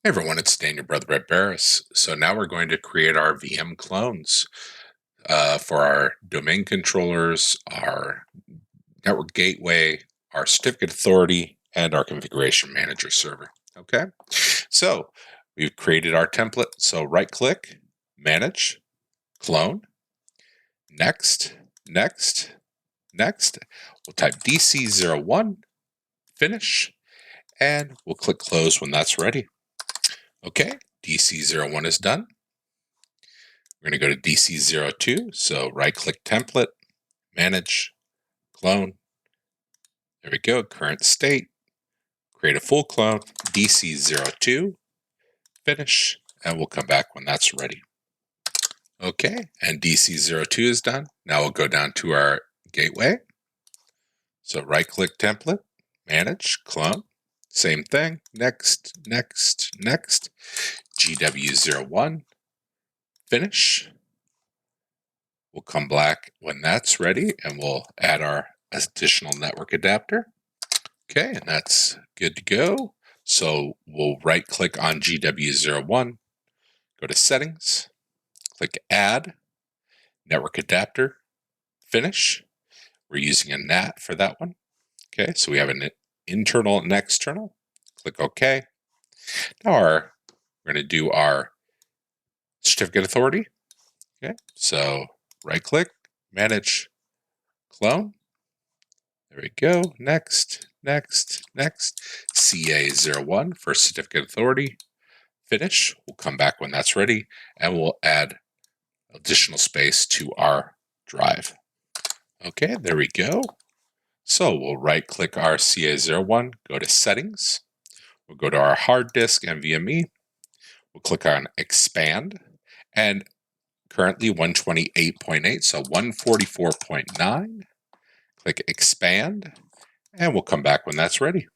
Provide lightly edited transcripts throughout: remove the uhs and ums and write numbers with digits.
Hey everyone, it's Dan, your brother Brett Barris. So now we're going to create our VM clones for our domain controllers, our network gateway, our certificate authority, and our configuration manager server. Okay, so we've created our template. So right click, manage, clone, next, next, next. We'll type DC01, finish, and we'll click close when that's ready. Okay, DC01 is done. We're going to go to DC02. So right click template, manage, clone. There we go. Current state. Create a full clone, DC02, finish, and we'll come back when that's ready. Okay, and DC02 is done. Now we'll go down to our gateway. So right click template, manage, clone. Same thing. Next, next, next. GW01, finish. We'll come back when that's ready and we'll add our additional network adapter. Okay, and that's good to go. So we'll right click on GW01, go to settings, click add, network adapter, finish. We're using a NAT for that one. Okay, so we have an internal and external. Click OK. Now we're going to do our certificate authority. Okay, so right click, manage, clone. There we go. Next, next, next. CA01 for certificate authority. Finish. We'll come back when that's ready and we'll add additional space to our drive. Okay, there we go. So we'll right click our CA01, go to settings. We'll go to our hard disk and NVMe. We'll click on expand and currently 128.8, so 144.9. Click expand and we'll come back when that's ready.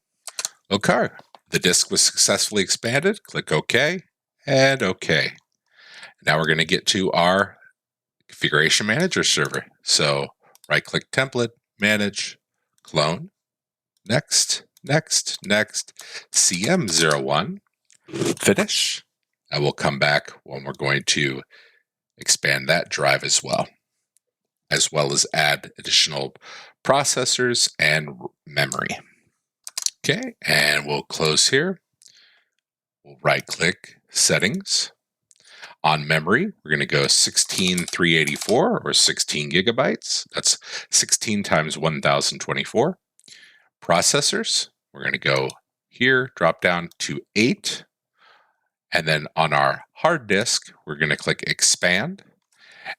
Okay, the disk was successfully expanded. Click OK and OK. Now we're going to get to our configuration manager server. So right click template, manage, clone, next, next, next, CM01, finish. And we'll come back when we're going to expand that drive as well as add additional processors and memory. Okay, and we'll close here. We'll right click settings. On memory, we're going to go 16384 or 16 gigabytes. That's 16 times 1024. Processors, we're going to go here, drop down to 8. And then on our hard disk, we're going to click expand.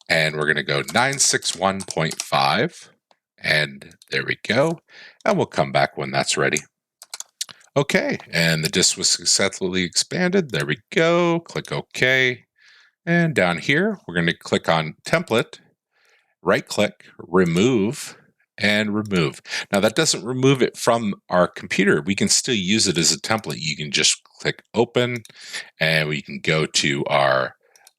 And we're going to go 961.5. And there we go. And we'll come back when that's ready. Okay, and the disk was successfully expanded. There we go. Click OK. And down here, we're going to click on template, right click, remove, and remove. Now that doesn't remove it from our computer. We can still use it as a template. You can just click open and we can go to our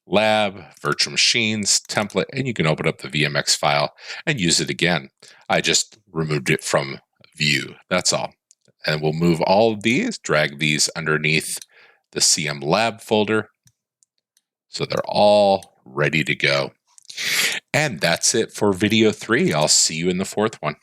lab, virtual machines, template, and you can open up the VMX file and use it again. I just removed it from view, that's all. And we'll move all of these, drag these underneath the CM lab folder. So they're all ready to go. And that's it for video 3. I'll see you in the 4th one.